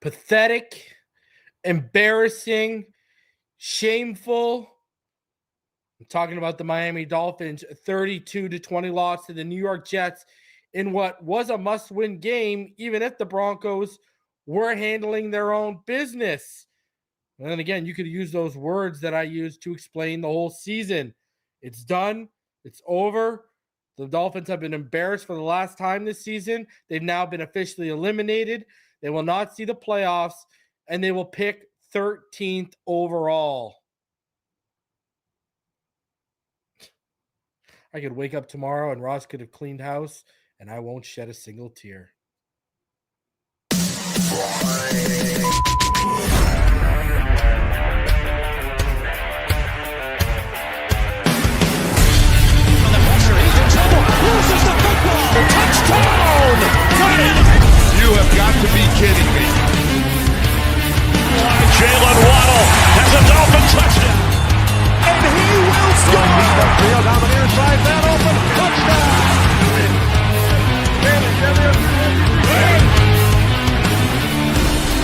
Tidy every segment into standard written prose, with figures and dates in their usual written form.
pathetic, embarrassing, shameful. I'm talking about the Miami Dolphins 32-20 loss to the New York Jets in what was a must-win game, even if the Broncos were handling their own business. And then again, you could use those words that I used to explain the whole season. It's done. It's over. The Dolphins have been embarrassed for the last time this season. They've now been officially eliminated. They will not see the playoffs, and they will pick 13th overall. I could wake up tomorrow and Ross could have cleaned house, and I won't shed a single tear. Loses the football. Touchdown! Got it! You have got to be kidding me. Jalen Waddle has a Dolphin touchdown. And he will score! Deep upfield, down the near side, man open, touchdown!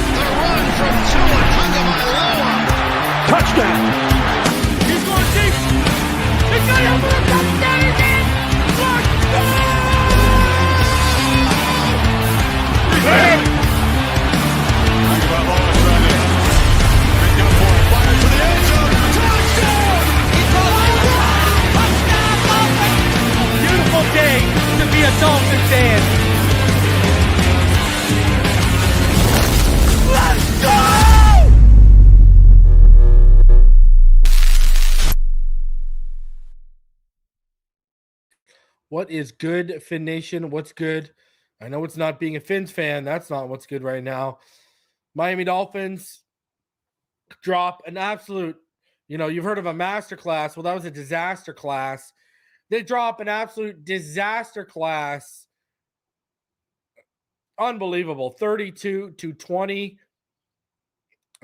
The run from Tua Tagovailoa. Touchdown! He's going deep. It's not over a touchdown again. Beautiful day to be a Dolphin fan. Let's go! What is good, Fin Nation? What's good? I know it's not being a Fins fan. That's not what's good right now. Miami Dolphins drop an absolute, you've heard of a master class. Well, that was a disaster class. They drop an absolute disaster class. Unbelievable. 32-20.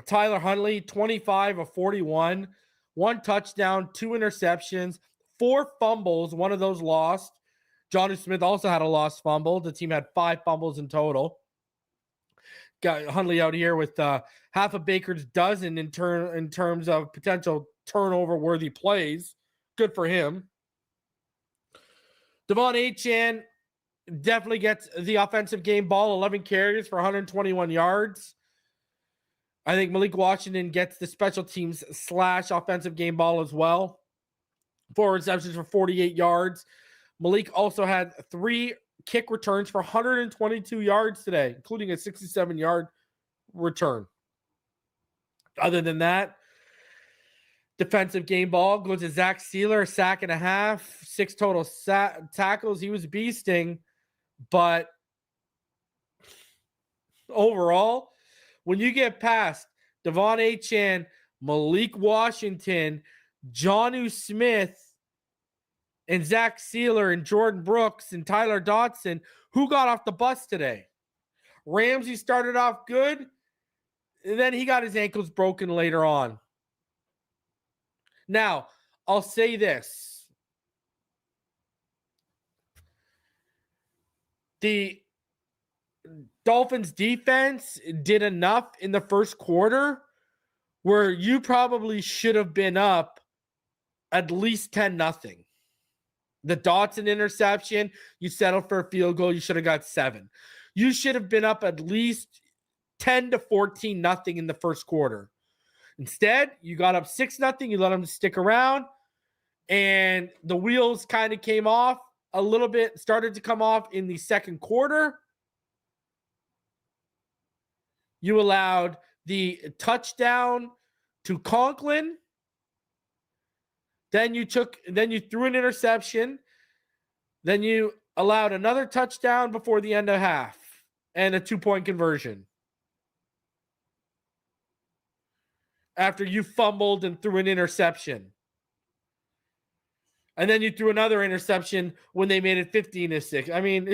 Tyler Huntley, 25 of 41. 1 touchdown, 2 interceptions, 4 fumbles. One of those lost. Jonnu Smith also had a lost fumble. The team had 5 fumbles in total. Got Huntley out here with half a baker's dozen in terms of potential turnover-worthy plays. Good for him. Devon Achane definitely gets the offensive game ball, 11 carries for 121 yards. I think Malik Washington gets the special teams / offensive game ball as well. 4 receptions for 48 yards. Malik also had 3 kick returns for 122 yards today, including a 67-yard return. Other than that, defensive game ball goes to Zach Sealer, 1.5 sacks, 6 total tackles. He was beasting, but overall, when you get past Devon Achane, Malik Washington, Jonnu Smith, and Zach Sealer and Jordan Brooks and Tyler Dotson, who got off the bus today? Ramsey started off good, and then he got his ankles broken later on. Now, I'll say this. The Dolphins defense did enough in the first quarter where you probably should have been up at least 10-0. The Dotson interception, you settled for a field goal, you should have got 7. You should have been up at least 10-14-0 in the first quarter. Instead, you got up 6-0, you let them stick around, and the wheels kind of came off a little bit, started to come off in the second quarter. You allowed the touchdown to Conklin. Then you threw an interception. Then you allowed another touchdown before the end of half and a 2-point conversion. After you fumbled and threw an interception. And then you threw another interception when they made it 15-6. I mean,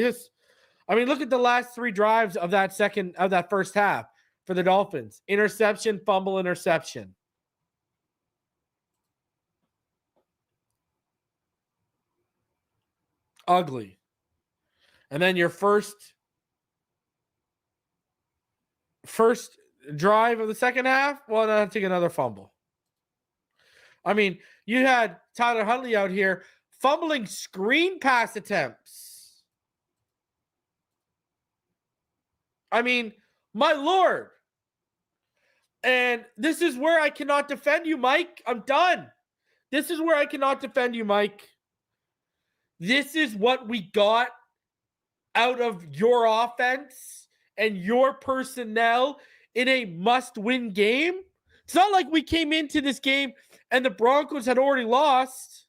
look at the last 3 drives of that first half for the Dolphins. Interception, fumble, interception. Ugly. And then your first first drive of the second half, well, then I'll take another fumble. I mean, you had Tyler Huntley out here fumbling screen pass attempts. I mean, my Lord. And this is where I cannot defend you, Mike. I'm done. This is where I cannot defend you, Mike. This is what we got out of your offense and your personnel in a must-win game. It's not like we came into this game and the Broncos had already lost.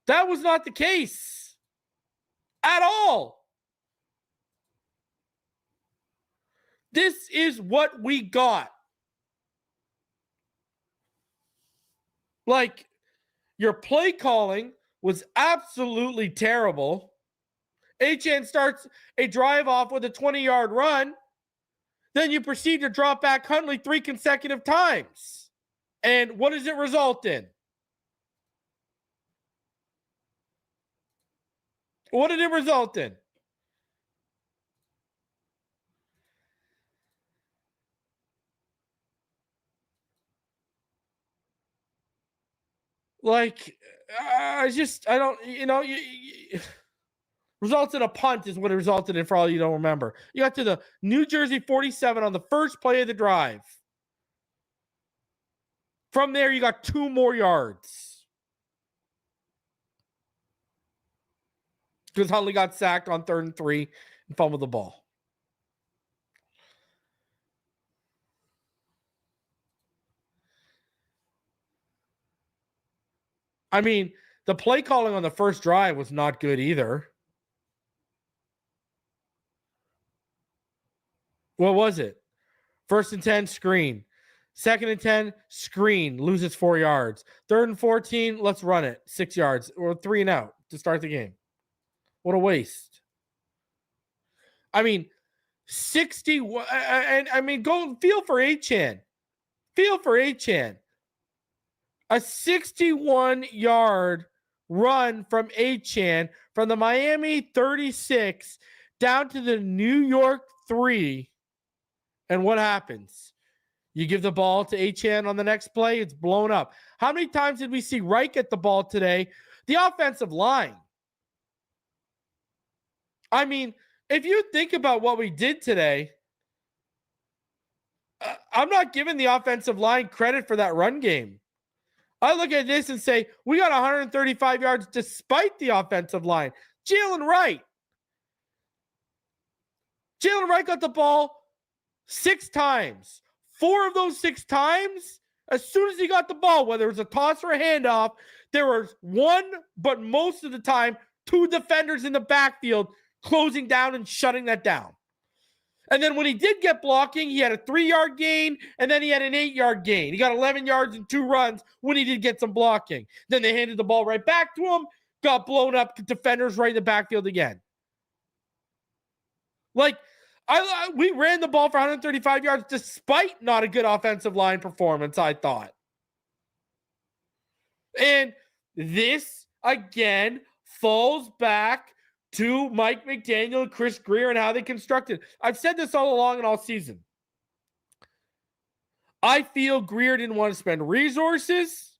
That was not the case at all. This is what we got. Like, your play calling was absolutely terrible. Achane starts a drive off with a 20-yard run. Then you proceed to drop back Huntley 3 consecutive times. And what does it result in? What did it result in? Like, I don't, results in a punt is what it resulted in for all you don't remember. You got to the New Jersey 47 on the first play of the drive. From there, you got 2 more yards. Because Huntley got sacked on 3rd and 3 and fumbled the ball. I mean, the play calling on the first drive was not good either. What was it? 1st and 10, screen. 2nd and 10, screen, loses 4 yards. 3rd and 14, let's run it. 6 yards or 3 and out to start the game. What a waste. I mean, 60, and I mean, go feel for Achane. Feel for Achane. A 61-yard run from Achane from the Miami 36 down to the New York 3. And what happens? You give the ball to Achane on the next play, it's blown up. How many times did we see Reich get the ball today? The offensive line. I mean, if you think about what we did today, I'm not giving the offensive line credit for that run game. I look at this and say, we got 135 yards despite the offensive line. Jalen Wright got the ball 6 times. 4 of those 6 times, as soon as he got the ball, whether it was a toss or a handoff, there was 1, but most of the time, 2 defenders in the backfield closing down and shutting that down. And then when he did get blocking, he had a 3-yard gain, and then he had an 8-yard gain. He got 11 yards and 2 runs when he did get some blocking. Then they handed the ball right back to him, got blown up, defenders right in the backfield again. Like, we ran the ball for 135 yards despite not a good offensive line performance, I thought. And this, again, falls back to Mike McDaniel and Chris Grier and how they constructed. I've said this all along and all season. I feel Grier didn't want to spend resources,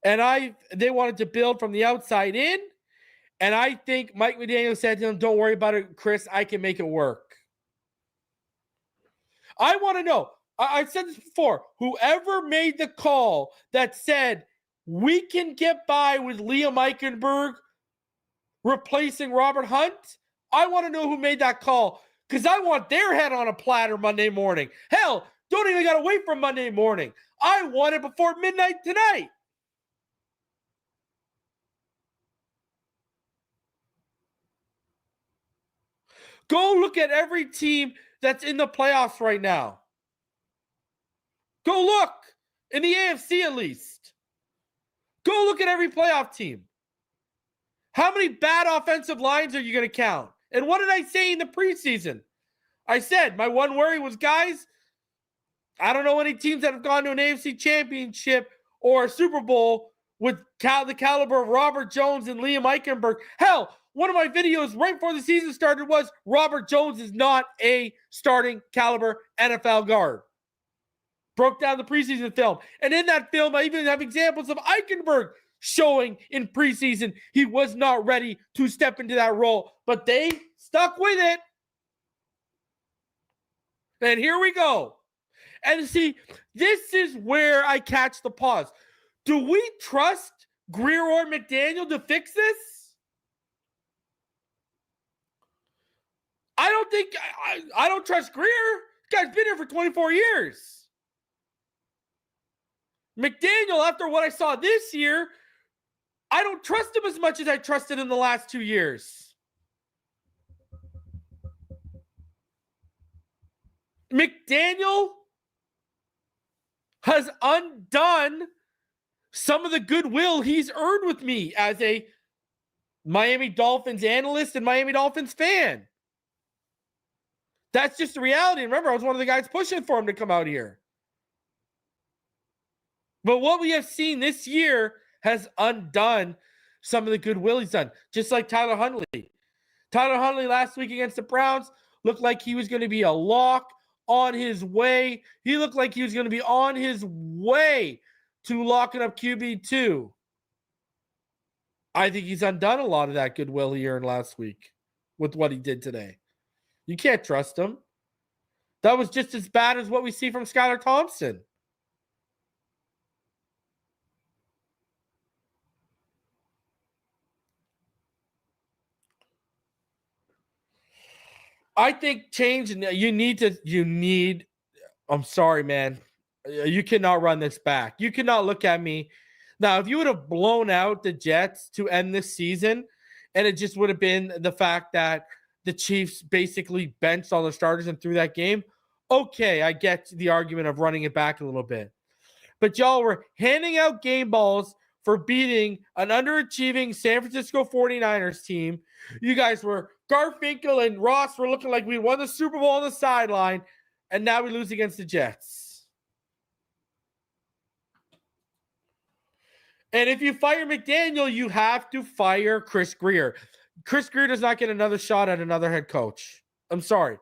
and they wanted to build from the outside in. And I think Mike McDaniel said to him, don't worry about it, Chris. I can make it work. I want to know, I've said this before, whoever made the call that said we can get by with Liam Eichenberg replacing Robert Hunt, I want to know who made that call, because I want their head on a platter Monday morning. Hell, don't even got to wait for Monday morning. I want it before midnight tonight. Go look at every team that's in the playoffs right now. Go look in the AFC at least. Go look at every playoff team. How many bad offensive lines are you going to count? And what did I say in the preseason? I said my one worry was, guys, I don't know any teams that have gone to an AFC championship or a Super Bowl with the caliber of Robert Jones and Liam Eichenberg. Hell, one of my videos right before the season started was Robert Jones is not a starting caliber NFL guard. Broke down the preseason film. And in that film, I even have examples of Eichenberg showing in preseason he was not ready to step into that role. But they stuck with it. And here we go. And see, this is where I catch the pause. Do we trust Grier or McDaniel to fix this? I don't think, I don't trust Grier. This guy's been here for 24 years. McDaniel, after what I saw this year, I don't trust him as much as I trusted in the last 2 years. McDaniel has undone some of the goodwill he's earned with me as a Miami Dolphins analyst and Miami Dolphins fan. That's just the reality. Remember, I was one of the guys pushing for him to come out here. But what we have seen this year has undone some of the goodwill he's done. Just like Tyler Huntley. Tyler Huntley last week against the Browns looked like he was going to be a lock on his way. He looked like he was going to be on his way to locking up QB2. I think he's undone a lot of that goodwill he earned last week with what he did today. You can't trust him. That was just as bad as what we see from Skylar Thompson. I think change, I'm sorry, man. You cannot run this back. You cannot look at me. Now, if you would have blown out the Jets to end this season, and it just would have been the fact that the Chiefs basically benched all the starters and threw that game, okay, I get the argument of running it back a little bit. But y'all were handing out game balls for beating an underachieving San Francisco 49ers team. You guys were, Garfinkel and Ross were looking like we won the Super Bowl on the sideline, and now we lose against the Jets. And if you fire McDaniel, you have to fire Chris Grier. Chris Grier does not get another shot at another head coach. I'm sorry.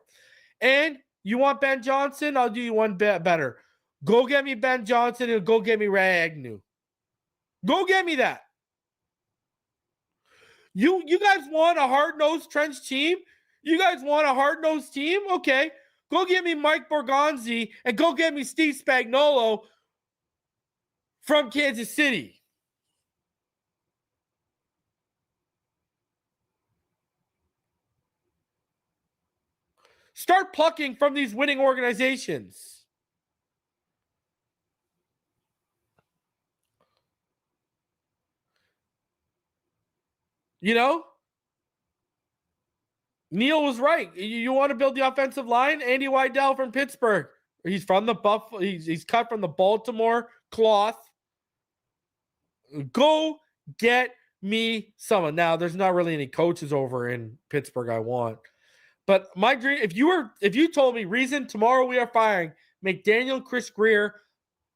And you want Ben Johnson? I'll do you one bit better. Go get me Ben Johnson and go get me Ray Agnew. Go get me that. You guys want a hard-nosed trench team? You guys want a hard-nosed team? Okay. Go get me Mike Borgonzi and go get me Steve Spagnuolo from Kansas City. Start plucking from these winning organizations. You know? Neil was right. You want to build the offensive line? Andy Weidel from Pittsburgh. He's from the Buffalo. He's cut from the Baltimore cloth. Go get me someone. Now, there's not really any coaches over in Pittsburgh I want. But my dream, if you told me, reason tomorrow we are firing McDaniel, Chris Grier,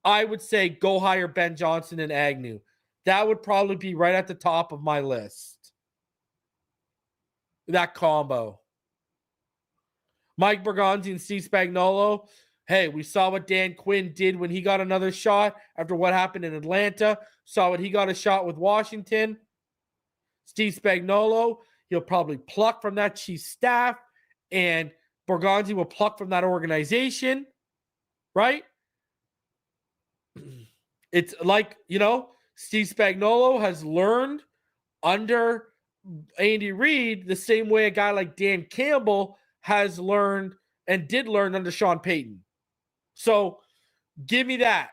I would say go hire Ben Johnson and Agnew. That would probably be right at the top of my list. That combo. Mike Bergonzi and Steve Spagnuolo. Hey, we saw what Dan Quinn did when he got another shot after what happened in Atlanta. Saw what he got a shot with Washington. Steve Spagnuolo, he'll probably pluck from that Chiefs staff, and Bergonzi will pluck from that organization, right? It's like, Steve Spagnuolo has learned under Andy Reid the same way a guy like Dan Campbell has learned and did learn under Sean Payton. So give me that.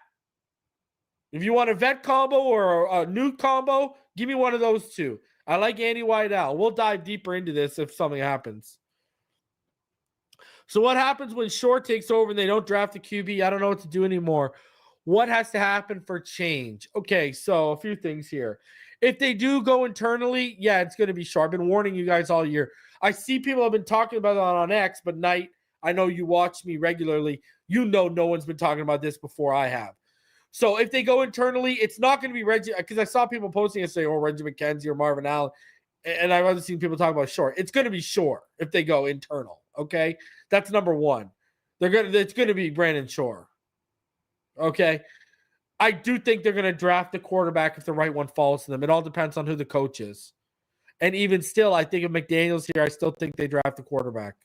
If you want a vet combo or a new combo, give me one of those two. I like Andy Weidel. We'll dive deeper into this if something happens. So what happens when Shore takes over and they don't draft the QB? I don't know what to do anymore. What has to happen for change? Okay, so a few things here. If they do go internally, yeah, it's going to be Shore. I've been warning you guys all year. I see people have been talking about it on X, but Knight, I know you watch me regularly. You know no one's been talking about this before I have. So if they go internally, it's not going to be Reggie, because I saw people posting and say, Reggie McKenzie or Marvin Allen. And I've rather seen people talk about Shore. It's going to be Shore if they go internal. Okay, that's number one. It's going to be Brandon Shore. Okay, I do think they're going to draft the quarterback if the right one falls to them. It all depends on who the coach is. And even still, I think if McDaniel's here, I still think they draft the quarterback.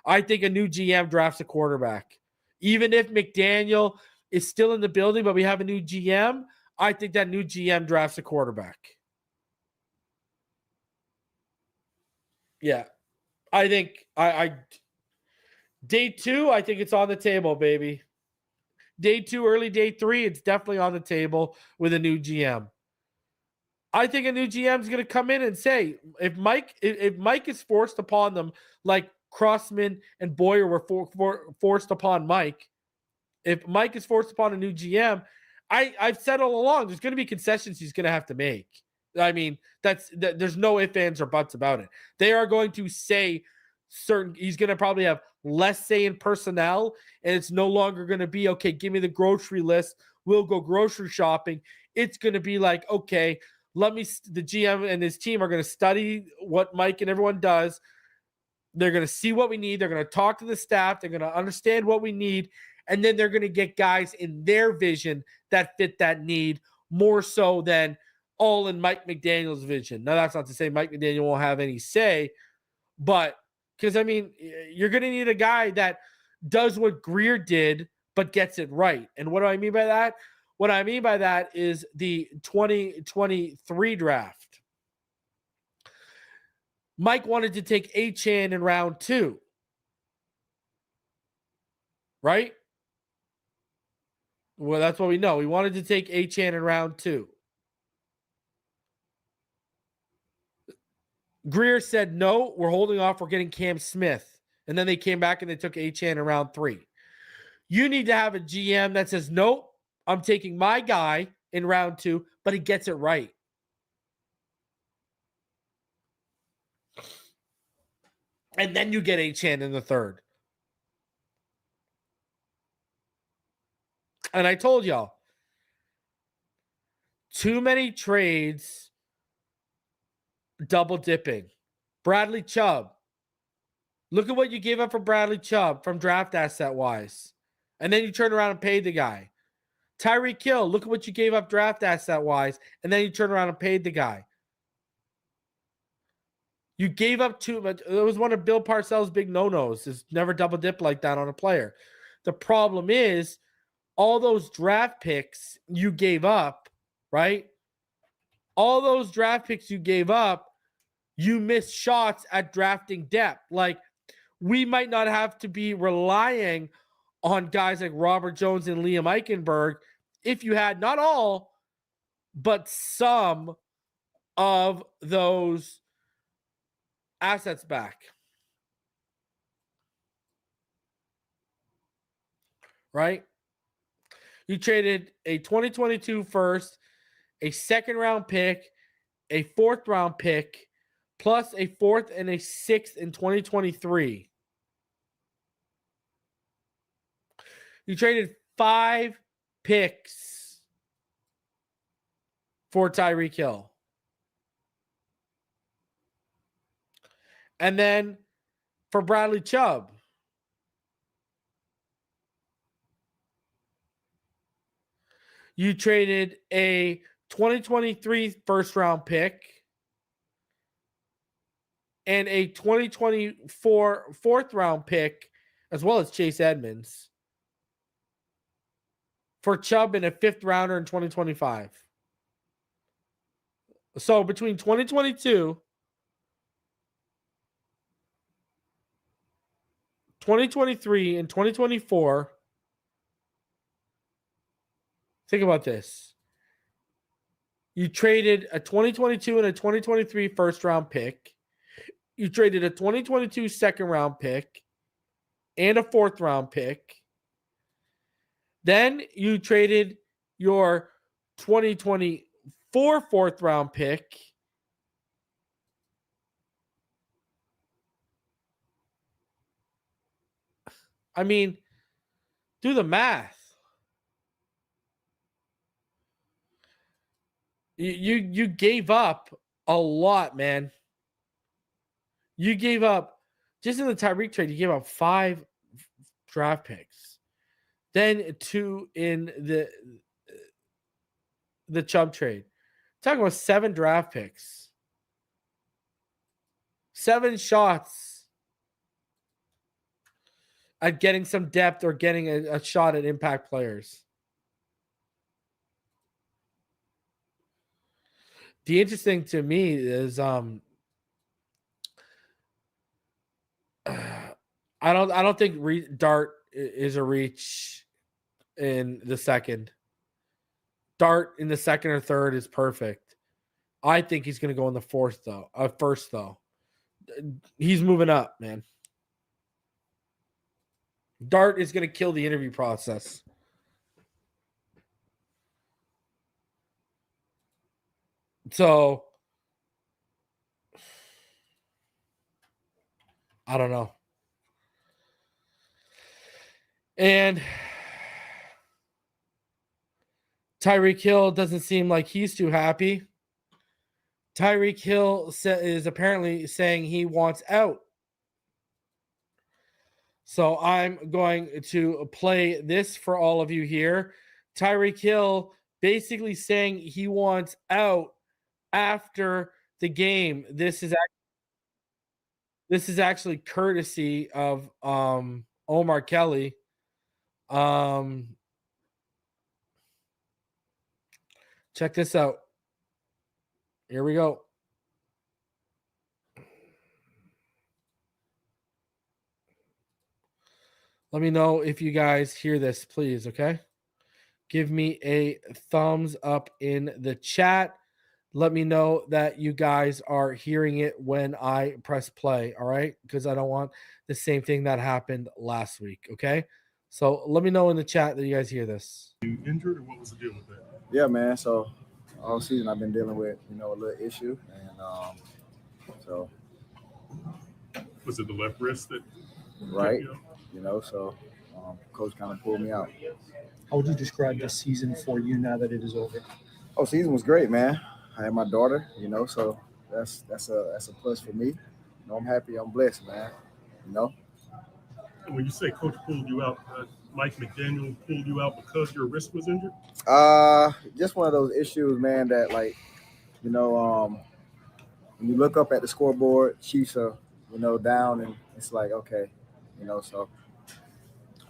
I think a new GM drafts a quarterback. Even if McDaniel is still in the building, but we have a new GM, I think that new GM drafts a quarterback. Yeah. I think day 2, I think it's on the table, baby. Day 2, early day 3, it's definitely on the table with a new GM. I think a new GM is going to come in and say, if Mike is forced upon them, like Crossman and Boyer were forced upon Mike, if Mike is forced upon a new GM, I've said all along, there's going to be concessions he's going to have to make. I mean, there's no ifs, ands, or buts about it. They are going to say he's going to probably have less say in personnel, and it's no longer going to be, okay, give me the grocery list. We'll go grocery shopping. It's going to be like, okay, the GM and his team are going to study what Mike and everyone does. They're going to see what we need. They're going to talk to the staff. They're going to understand what we need. And then they're going to get guys in their vision that fit that need more so than all in Mike McDaniel's vision. Now, that's not to say Mike McDaniel won't have any say, but because, I mean, you're going to need a guy that does what Grier did, but gets it right. And what do I mean by that? What I mean by that is the 2023 draft. Mike wanted to take Achane in round 2. Right? Well, that's what we know. He wanted to take Achane in round 2. Grier said, no, we're holding off. We're getting Cam Smith. And then they came back and they took Achane in round 3. You need to have a GM that says, nope, I'm taking my guy in round 2, but he gets it right. And then you get Achane in the 3rd. And I told y'all, too many trades double dipping. Bradley Chubb. Look at what you gave up for Bradley Chubb from draft asset wise. And then you turn around and paid the guy. Tyreek Hill, look at what you gave up draft asset wise. And then you turn around and paid the guy. You gave up too much. It was one of Bill Parcells' big no-nos, is never double dip like that on a player. The problem is all those draft picks you gave up, right? All those draft picks you gave up, you missed shots at drafting depth. Like, we might not have to be relying on guys like Robert Jones and Liam Eichenberg if you had not all, but some of those assets back. Right? You traded a 2022 first, a 2nd round pick, a 4th round pick, plus a 4th and a 6th in 2023. You traded 5 picks for Tyreek Hill. And then for Bradley Chubb, you traded a 2023 first round pick and a 2024 4th round pick, as well as Chase Edmonds, for Chubb and a 5th rounder in 2025. So between 2022, 2023, and 2024, think about this. You traded a 2022 and a 2023 first round pick. You traded a 2022 2nd round pick and a 4th round pick. Then you traded your 2024 4th round pick. I mean, do the math. You gave up A lot, man. You gave up, just in the Tyreek trade, you gave up 5 draft picks. Then 2 in the Chubb trade. Talking about 7 draft picks. 7 shots at getting some depth or getting a shot at impact players. The interesting to me is I don't think Dart is a reach in the second. Dart in the second or third is perfect. I think he's going to go in the first though. He's moving up, man. Dart is going to kill the interview process. So I don't know. And Tyreek Hill doesn't seem like he's too happy. Tyreek Hill is apparently saying he wants out. So I'm going to play this for all of you here. Tyreek Hill basically saying he wants out after the game. This is actually courtesy of Omar Kelly. Check this out. Here we go. Let me know if you guys hear this, please, okay? Give me a thumbs up in the chat. Let me know that you guys are hearing it when I press play, all right? Because I don't want the same thing that happened last week, okay? So let me know in the chat that you guys hear this. You injured, or what was the deal with that? Yeah, man. So all season I've been dealing with, a little issue, and so Was it the left wrist that? right, so coach kind of pulled me out. How would you describe this season for you now that it is over? Oh, season was great, man. I had my daughter, so that's a plus for me. I'm happy. I'm blessed, man. And when you say coach pulled you out, Mike McDaniel pulled you out because your wrist was injured? Just one of those issues, man, that when you look up at the scoreboard, Chiefs are, down, and it's like, okay, so.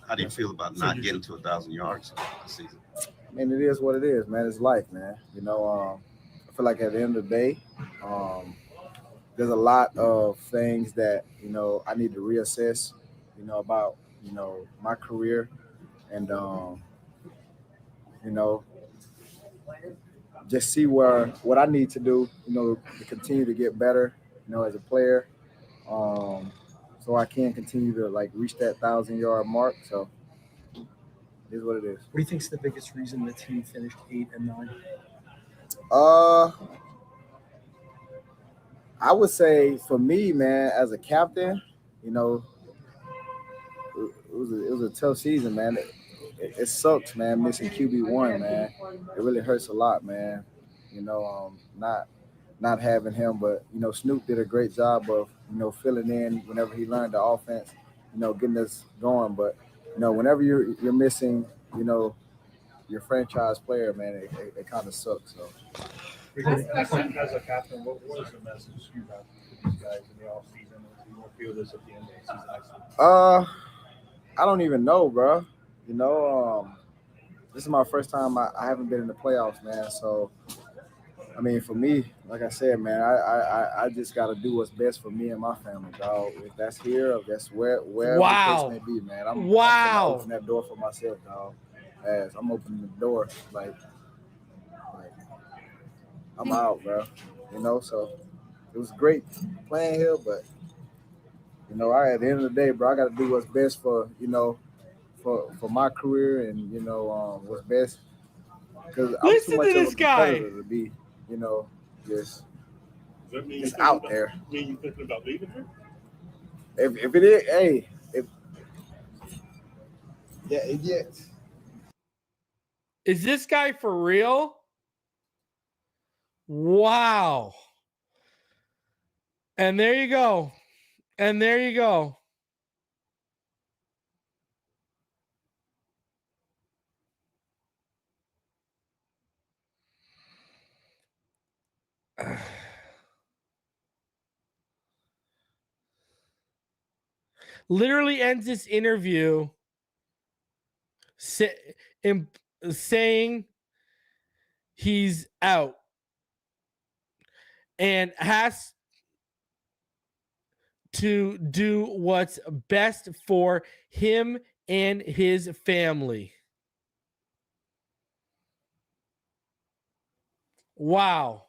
How do you feel about not getting to 1,000 yards this season? I mean, it is what it is, man. It's life, man. I feel like at the end of the day, there's a lot of things that, I need to reassess, about, my career and, just see what I need to do, to continue to get better, as a player, so I can continue to reach that 1,000-yard mark. So it is what it is. What do you think is the biggest reason the team finished 8 and 9? I would say for me, man, as a captain, it was a tough season, man. It sucks, man, missing QB1, man. It really hurts a lot, man. Not having him, but Snoop did a great job of filling in whenever he learned the offense, getting us going. But whenever you're missing, your franchise player, man, it kind of sucks. So. As a captain, what was the message you have to these guys in the offseason? Do you feel this at the end of the season? Actually? I don't even know, bro. This is my first time. I haven't been in the playoffs, man. So, I mean, for me, like I said, man, I just got to do what's best for me and my family, dog. If that's here, or that's where the case may be, man. I'm gonna open that door for myself, dog. As I'm opening the door, like I'm out, bro. So it was great playing here, but at the end of the day, bro, I got to do what's best for for my career and what's best. Because I'm too much of a competitor to be, just out there. Mean you thinking about leaving here? If it is, hey, it gets. Is this guy for real? Wow. And there you go. And there you go. Literally ends this interview saying he's out and has to do what's best for him and his family. Wow.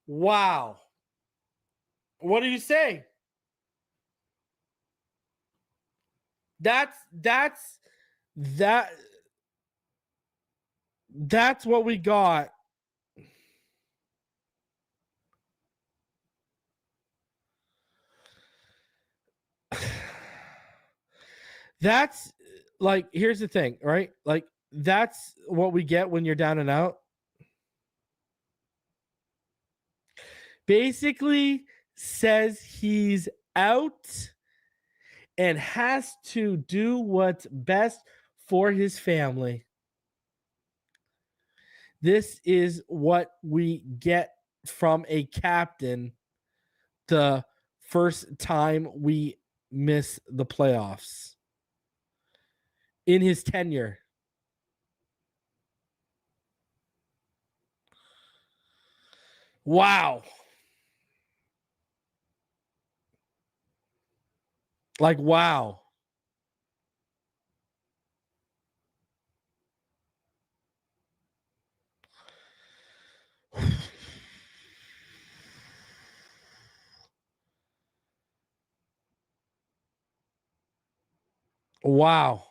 Wow. What do you say? That's what we got. That's like, here's the thing, right? Like, that's what we get when you're down and out. Basically says he's out and has to do what's best for his family. This is what we get from a captain the first time we miss the playoffs in his tenure. Wow. Like, wow. Wow.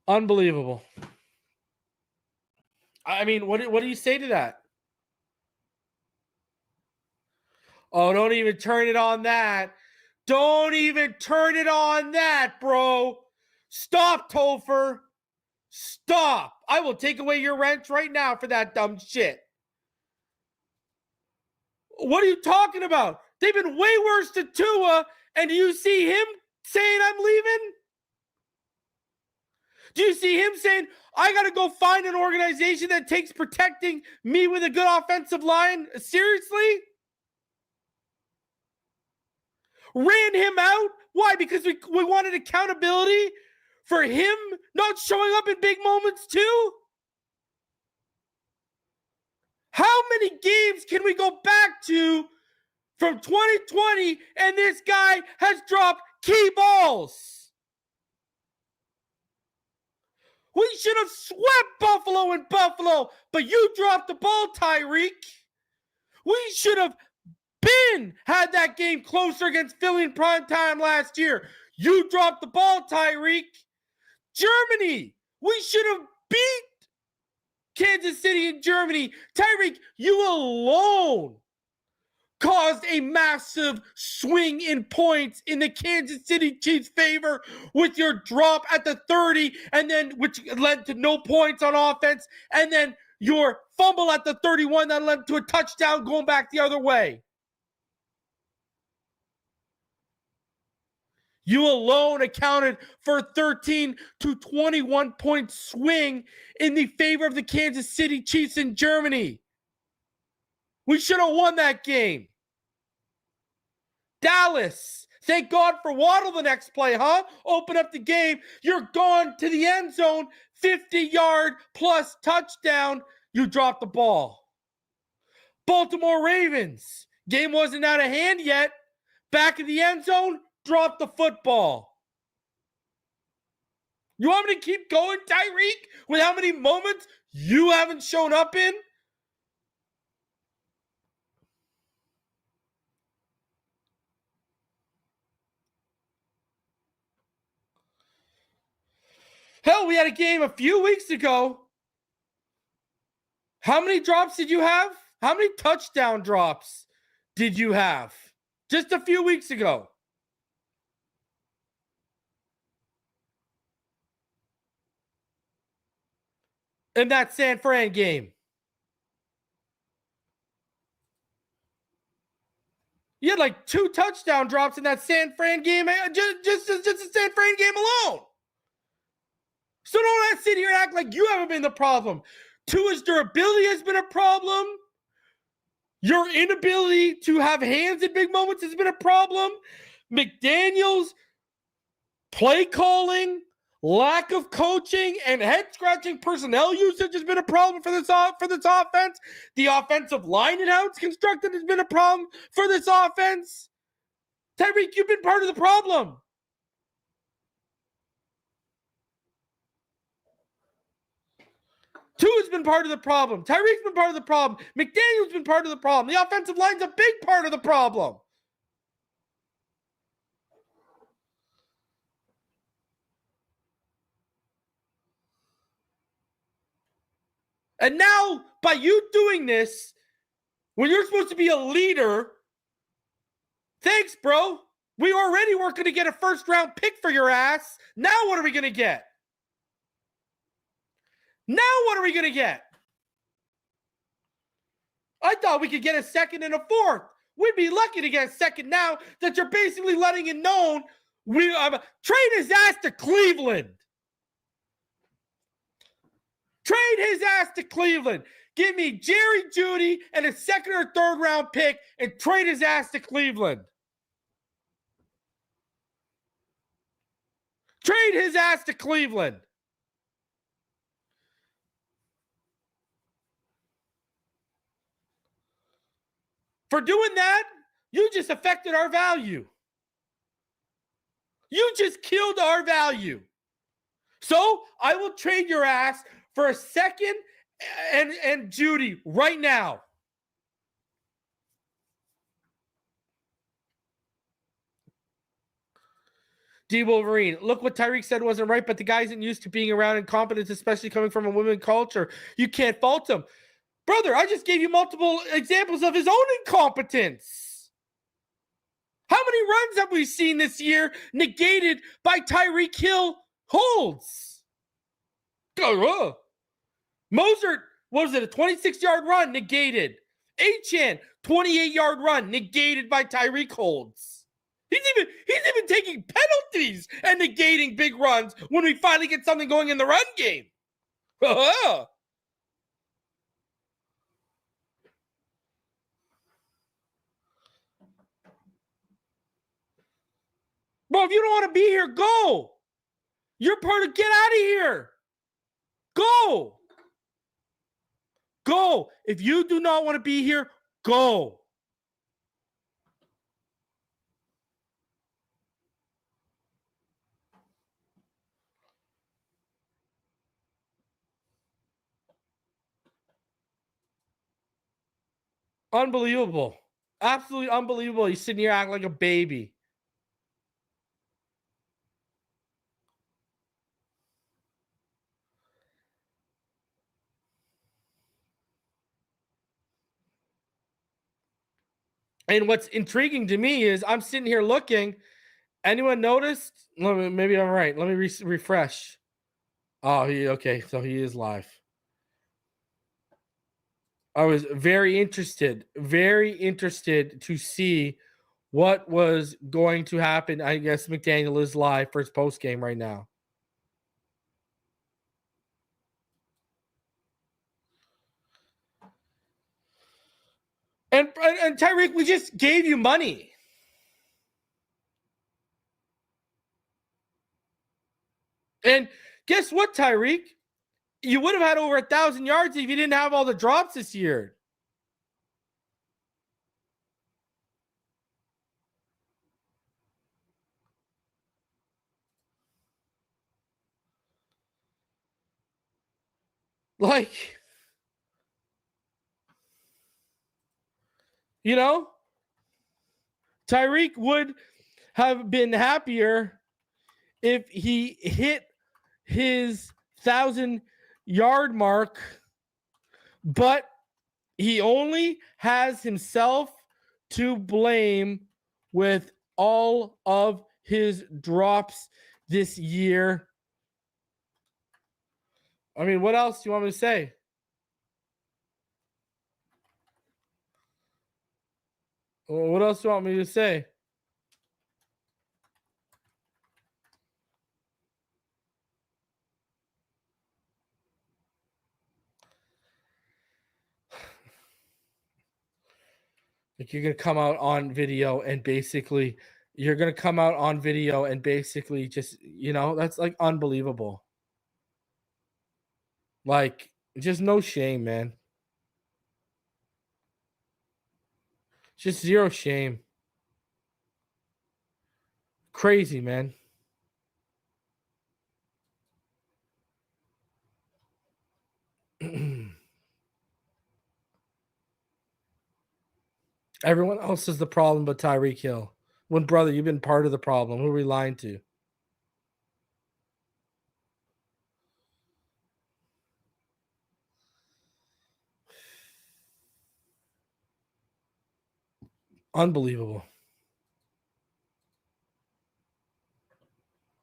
Unbelievable. I mean, what do you say to that? Oh, don't even turn it on that. Don't even turn it on that, bro. Stop, Topher. Stop. I will take away your rent right now for that dumb shit. What are you talking about? They've been way worse to Tua, and do you see him saying I'm leaving? Do you see him saying, I got to go find an organization that takes protecting me with a good offensive line seriously? Ran him out? Why? Because we wanted accountability for him not showing up in big moments too? How many games can we go back to from 2020 and this guy has dropped key balls? We should have swept Buffalo in Buffalo, but you dropped the ball, Tyreek. We should have had that game closer against Philly in prime time last year. You dropped the ball, Tyreek. Germany, we should have beat Kansas City in Germany. Tyreek, you alone caused a massive swing in points in the Kansas City Chiefs' favor with your drop at the 30, and then which led to no points on offense, and then your fumble at the 31 that led to a touchdown going back the other way. You alone accounted for a 13 to 21 point swing in the favor of the Kansas City Chiefs in Germany. We should have won that game. Dallas, thank God for Waddle the next play, huh? Open up the game. You're gone to the end zone, 50-yard plus touchdown. You dropped the ball. Baltimore Ravens, game wasn't out of hand yet. Back in the end zone, dropped the football. You want me to keep going, Tyreek, with how many moments you haven't shown up in? Hell, we had a game a few weeks ago. How many drops did you have? How many touchdown drops did you have just a few weeks ago? in that San Fran game. You had like 2 touchdown drops in that San Fran game, just the San Fran game alone. So don't sit here and act like you haven't been the problem. Tua's durability has been a problem. Your inability to have hands in big moments has been a problem. McDaniel's play calling, lack of coaching, and head-scratching personnel usage has been a problem for this offense. The offensive line and how it's constructed has been a problem for this offense. Tyreek, you've been part of the problem. Tua's been part of the problem. Tyreek's been part of the problem. McDaniel's been part of the problem. The offensive line's a big part of the problem. And now, by you doing this, when you're supposed to be a leader, thanks, bro. We already were going to get a first-round pick for your ass. Now what are we going to get? Now what are we going to get? I thought we could get a second and a fourth. We'd be lucky to get a second now that you're basically letting it known we trade his ass to Cleveland. Trade his ass to Cleveland. Give me Jerry Jeudy and a second or third round pick and trade his ass to Cleveland. Trade his ass to Cleveland. For doing that, you just affected our value. You just killed our value. So I will trade your ass for a second and Jeudy right now. D. Wolverine, look what Tyreek said wasn't right, but the guy isn't used to being around incompetence, especially coming from a women culture. You can't fault him. Brother, I just gave you multiple examples of his own incompetence. How many runs have we seen this year negated by Tyreek Hill holds? Mozart, what was it, a 26-yard run negated. Achane, 28-yard run negated by Tyreek holds. He's even taking penalties and negating big runs when we finally get something going in the run game. Bro, if you don't want to be here, go. You're part of, get out of here. Go. Go. If you do not want to be here, go. Unbelievable. Absolutely unbelievable. He's sitting here acting like a baby. And what's intriguing to me is I'm sitting here looking. Anyone noticed? Maybe I'm right. Let me refresh. Oh, okay. So he is live. I was very interested to see what was going to happen. I guess McDaniel is live for his post game right now. And Tyreek, we just gave you money. And guess what, Tyreek? You would have had over 1,000 yards if you didn't have all the drops this year. Like, you know, Tyreek would have been happier if he hit his 1,000-yard mark, but he only has himself to blame with all of his drops this year. I mean, what else do you want me to say? What else do you want me to say? Like you're gonna come out on video and basically just, that's like unbelievable. Like, just no shame, man. Just zero shame. Crazy, man. Everyone else is the problem but Tyreek Hill. When, brother, you've been part of the problem. Who are we lying to? Unbelievable.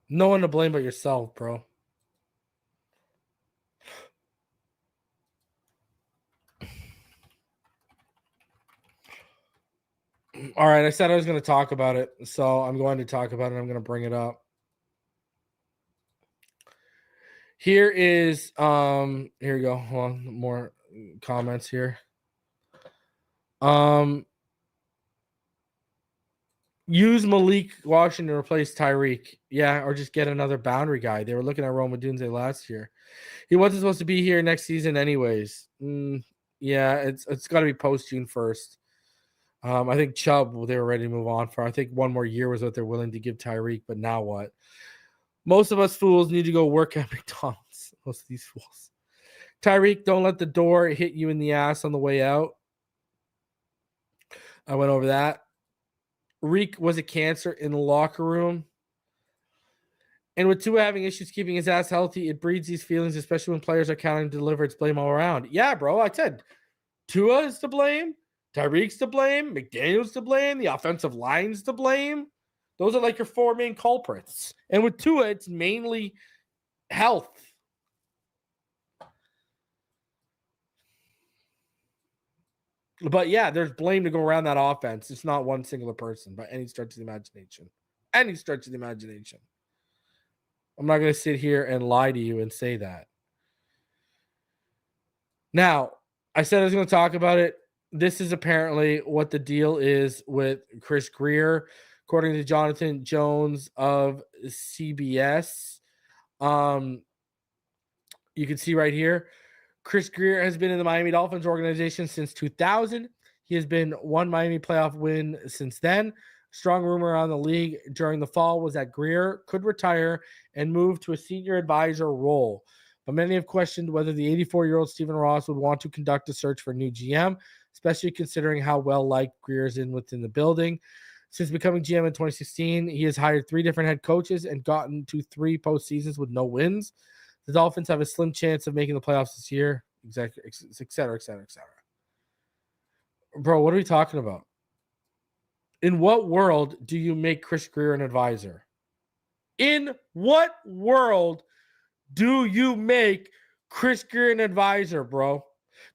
No one to blame but yourself, bro. All right, I said I was going to talk about it, so I'm going to talk about it. I'm going to bring it up. Here is here we go. Hold on, more comments here. Use Malik Washington to replace Tyreek. Yeah, or just get another boundary guy. They were looking at Rome Odunze last year. He wasn't supposed to be here next season anyways. Yeah, it's got to be post June 1st. I think Chubb, they were ready to move on for. I think one more year was what they're willing to give Tyreek, but now what? Most of us fools need to go work at McDonald's. Most of these fools. Tyreek, don't let the door hit you in the ass on the way out. I went over that. Reek was a cancer in the locker room. And with Tua having issues keeping his ass healthy, it breeds these feelings, especially when players are counting to deliver. It's blame all around. Yeah, bro, I said Tua is to blame. Tyreek's to blame. McDaniel's to blame. The offensive line's to blame. Those are like your four main culprits. And with Tua, it's mainly health. But yeah, there's blame to go around that offense. It's not one singular person by any stretch of the imagination. Any stretch of the imagination. I'm not going to sit here and lie to you and say that. Now, I said I was going to talk about it. This is apparently what the deal is with Chris Grier, according to Jonathan Jones of CBS. You can see right here, Chris Grier has been in the Miami Dolphins organization since 2000. He has been one Miami playoff win since then. Strong rumor around the league during the fall was that Grier could retire and move to a senior advisor role. But many have questioned whether the 84-year-old Stephen Ross would want to conduct a search for a new GM, especially considering how well-liked Grier is within the building. Since becoming GM in 2016, he has hired 3 different head coaches and gotten to 3 postseasons with no wins. The Dolphins have a slim chance of making the playoffs this year, et cetera, et cetera, et cetera. Bro, what are we talking about? In what world do you make Chris Grier an advisor? In what world do you make Chris Grier an advisor, bro?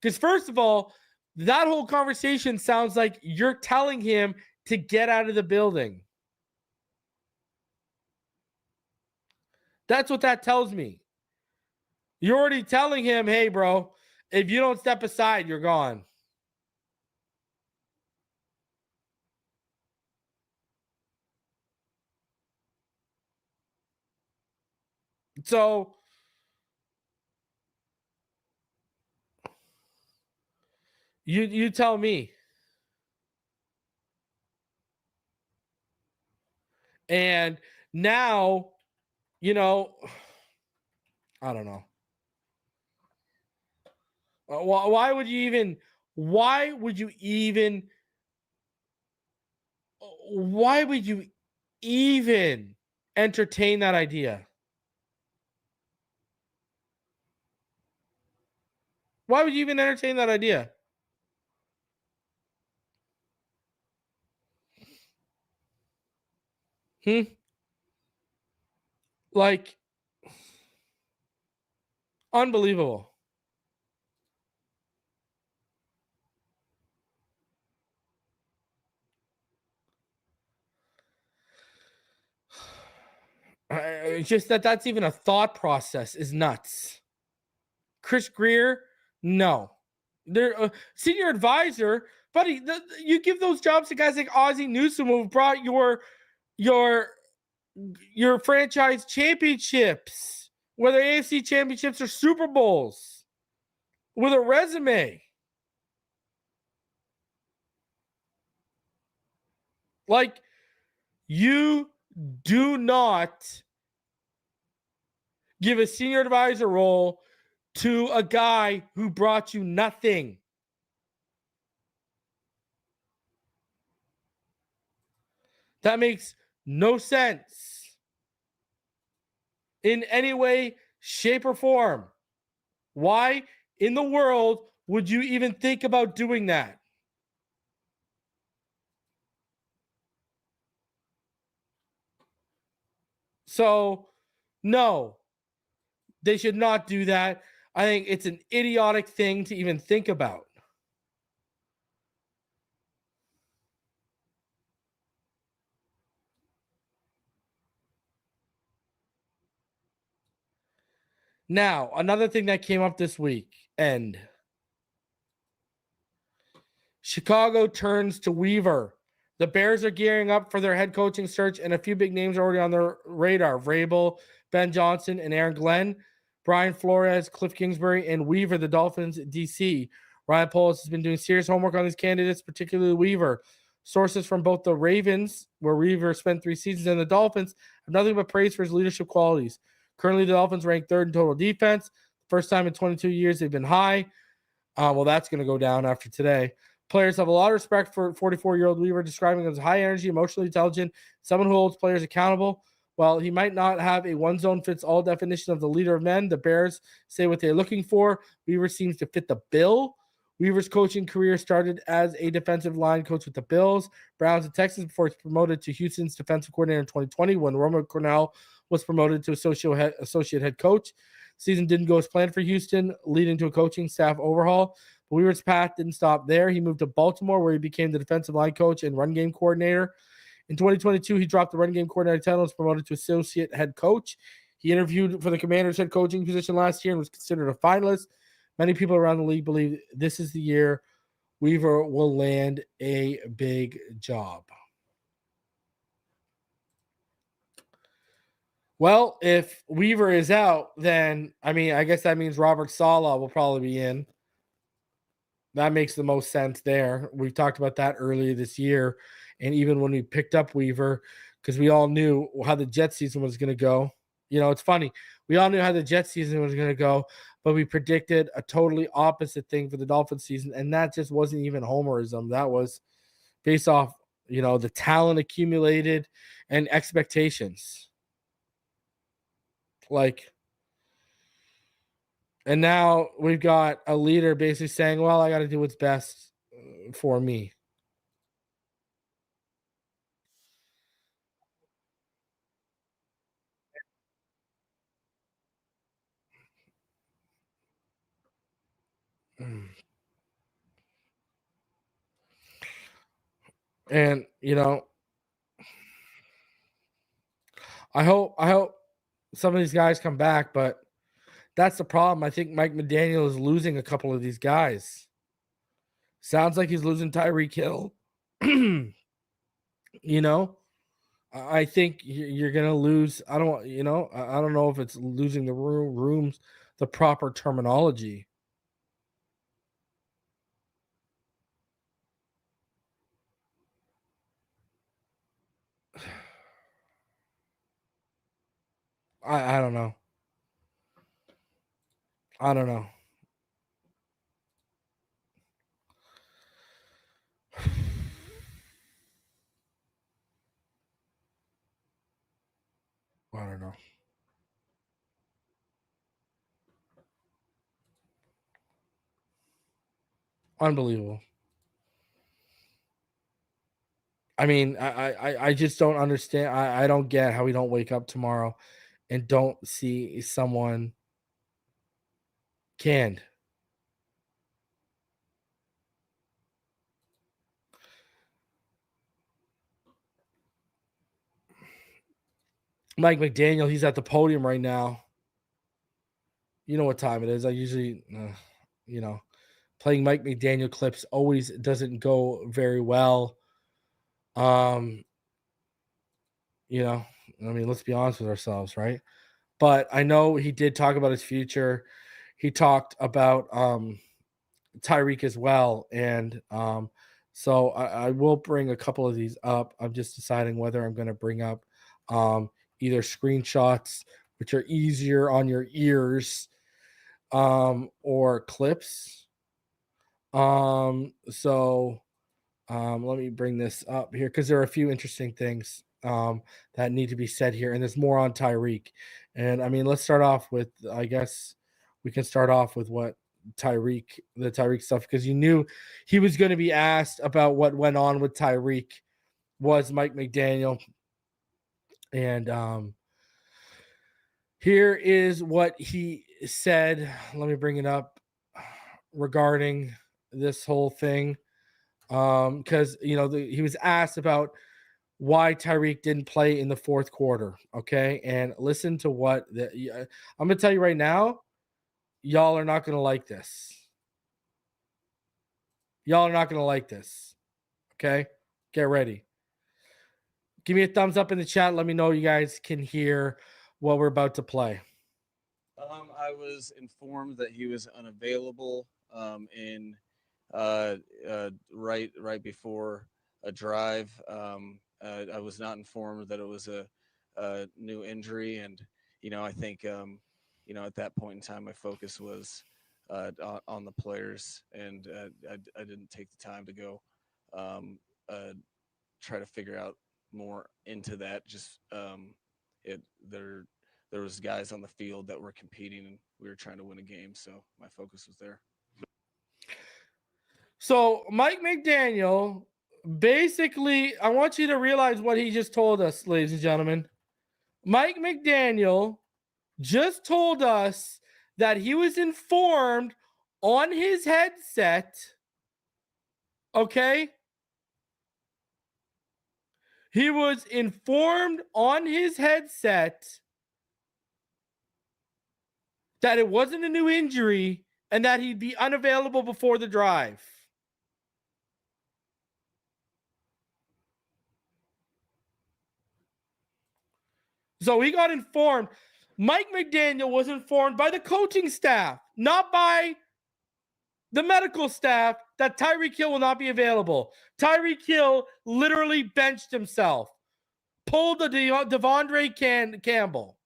Because first of all, that whole conversation sounds like you're telling him to get out of the building. That's what that tells me. You're already telling him, hey, bro, if you don't step aside, you're gone. So you tell me. And now, I don't know. Why would you even entertain that idea? Why would you even entertain that idea? Like, Unbelievable. It's just that's even a thought process is nuts. Chris Grier, no. They're senior advisor, buddy. You give those jobs to guys like Ozzie Newsome, who brought your franchise championships, whether AFC championships or Super Bowls, with a resume. Like, you do not give a senior advisor role to a guy who brought you nothing. That makes no sense in any way, shape, or form. Why in the world would you even think about doing that? So, no, they should not do that. I think it's an idiotic thing to even think about. Now, another thing that came up this week, and Chicago turns to Weaver. The Bears are gearing up for their head coaching search, and a few big names are already on their radar. Vrabel, Ben Johnson, and Aaron Glenn, Brian Flores, Cliff Kingsbury, and Weaver, the Dolphins DC. Ryan Polis has been doing serious homework on these candidates, particularly Weaver. Sources from both the Ravens, where Weaver spent 3 seasons, and the Dolphins have nothing but praise for his leadership qualities. Currently, the Dolphins rank 3rd in total defense. First time in 22 years they've been high. Well, that's going to go down after today. Players have a lot of respect for 44-year-old Weaver, describing him as high energy, emotionally intelligent, someone who holds players accountable. While he might not have a one-zone-fits-all definition of the leader of men, the Bears say what they're looking for. Weaver seems to fit the bill. Weaver's coaching career started as a defensive line coach with the Bills, Browns, and Texans before he's promoted to Houston's defensive coordinator in 2020 when Roman Cornell was promoted to associate head coach. Season didn't go as planned for Houston, leading to a coaching staff overhaul. But Weaver's path didn't stop there. He moved to Baltimore, where he became the defensive line coach and run game coordinator. In 2022, he dropped the run game coordinator title and was promoted to associate head coach. He interviewed for the Commanders' head coaching position last year and was considered a finalist. Many people around the league believe this is the year Weaver will land a big job. Well, if Weaver is out, then, I guess that means Robert Saleh will probably be in. That makes the most sense there. We talked about that earlier this year. And even when we picked up Weaver, because we all knew how the Jet season was going to go. You know, it's funny. We all knew how the Jet season was going to go, but we predicted a totally opposite thing for the Dolphins season. And that just wasn't even homerism. That was based off, the talent accumulated and expectations. And now we've got a leader basically saying, well, I got to do what's best for me. And, I hope some of these guys come back, but that's the problem. I think Mike McDaniel is losing a couple of these guys. Sounds like he's losing Tyreek Hill. I think you're going to lose. I don't know if it's losing the rooms, the proper terminology. I don't know. I don't know. I don't know. Unbelievable. I just don't understand. I don't get how we don't wake up tomorrow and don't see someone Canned. Mike McDaniel, he's at the podium right now. You know what time it is. I usually, playing Mike McDaniel clips always doesn't go very well. I mean, let's be honest with ourselves, right? But I know he did talk about his future. He talked about Tyreek as well. And so I will bring a couple of these up. I'm just deciding whether I'm going to bring up either screenshots, which are easier on your ears, or clips. So let me bring this up here because there are a few interesting things that need to be said here, and there's more on Tyreek. And I mean, let's start off with, I guess we can start off with the Tyreek stuff, because you knew he was going to be asked about what went on with Tyreek, was Mike McDaniel. And here is what he said. Let me bring it up regarding this whole thing. Because he was asked about why Tyreek didn't play in the fourth quarter. Okay, and listen to what I'm gonna tell you right now. Y'all are not gonna like this. Y'all are not gonna like this. Okay, get ready. Give me a thumbs up in the chat. Let me know you guys can hear what we're about to play. I was informed that he was unavailable right before a drive. I was not informed that it was a new injury, and I think at that point in time my focus was on the players, and I didn't take the time to go try to figure out more into that. Just there was guys on the field that were competing, and we were trying to win a game, so my focus was there. So Mike McDaniel, basically, I want you to realize what he just told us, ladies and gentlemen. Mike McDaniel just told us that he was informed on his headset, okay? He was informed on his headset that it wasn't a new injury and that he'd be unavailable before the drive. So he got informed. Mike McDaniel was informed by the coaching staff, not by the medical staff, that Tyreek Hill will not be available. Tyreek Hill literally benched himself, pulled the Devondre Campbell.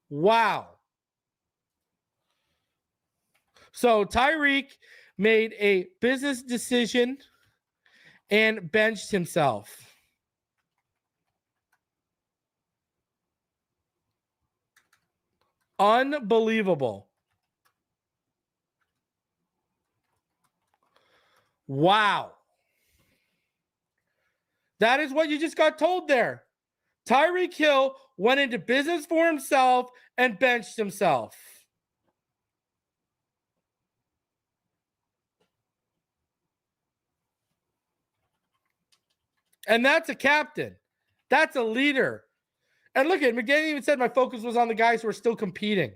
Wow. So Tyreek made a business decision and benched himself. Unbelievable. Wow. That is what you just got told there. Tyreek Hill went into business for himself and benched himself. And that's a captain. That's a leader. And look at McDaniel even said my focus was on the guys who are still competing.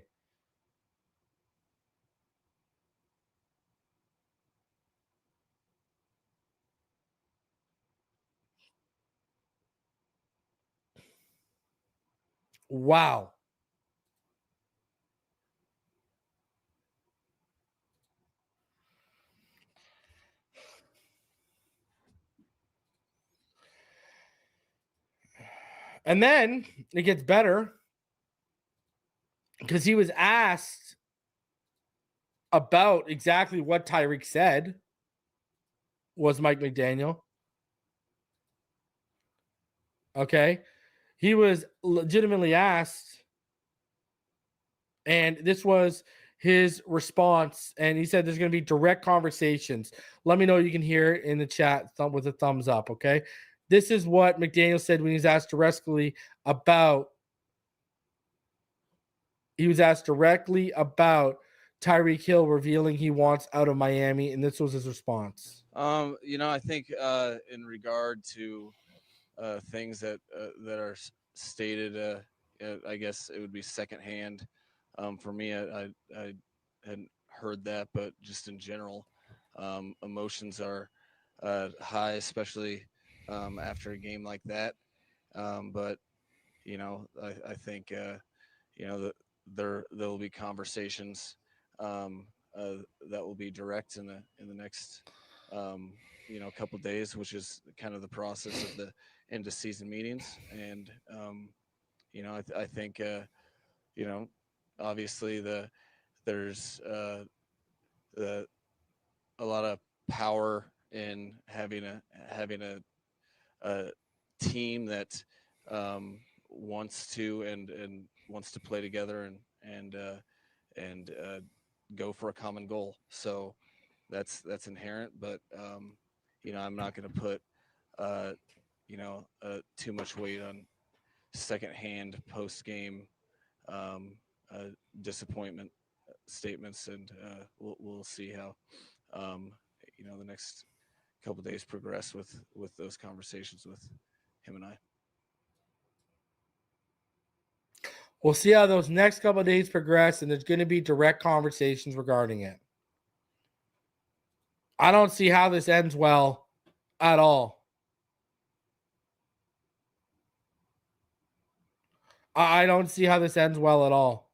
Wow. And then it gets better, because he was asked about exactly what Tyreek said, was Mike McDaniel. Okay. He was legitimately asked, and this was his response. And he said there's going to be direct conversations. Let me know you can hear it in the chat with a thumbs up. Okay. This is what McDaniel said when he was asked directly about Tyreek Hill revealing he wants out of Miami, and this was his response. I think in regard to things that are stated, I guess it would be secondhand. For me, I hadn't heard that, but just in general, emotions are high, especially after a game like that. But I think that there will be conversations that will be direct in the next couple of days, which is kind of the process of the end of season meetings. And I think obviously there's a lot of power in having a team that wants to and wants to play together and go for a common goal. So that's inherent, but I'm not going to put too much weight on secondhand post game disappointment statements, and we'll see how the next couple of days progress with those conversations with him and I. We'll see how those next couple of days progress, and there's going to be direct conversations regarding it. I don't see how this ends well at all. I don't see how this ends well at all.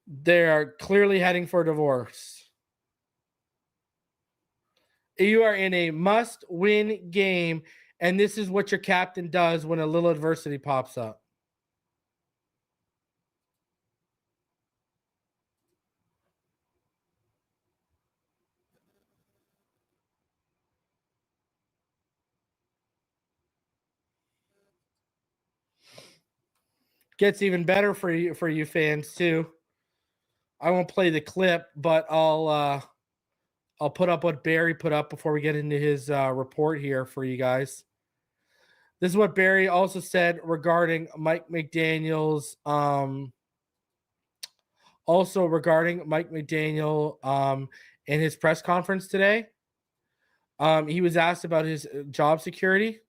They are clearly heading for divorce. You are in a must-win game, and this is what your captain does when a little adversity pops up. Gets even better for you fans too. I won't play the clip, but I'll put up what Barry put up before we get into his report here for you guys. This is what Barry also said regarding Mike McDaniel's in his press conference today. He was asked about his job security.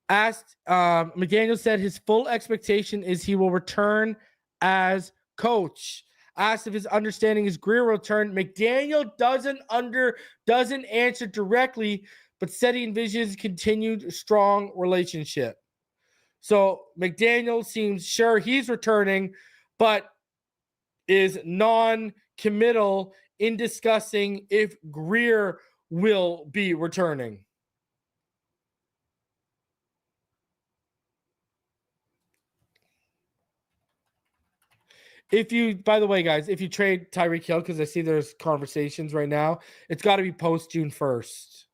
McDaniel said his full expectation is he will return as coach. Asked if his understanding is Grier will return, McDaniel doesn't answer directly, but said he envisions continued strong relationship. So McDaniel seems sure he's returning, but is non-committal in discussing if Grier will be returning. By the way, guys, if you trade Tyreek Hill, because I see there's conversations right now, it's got to be post June 1st.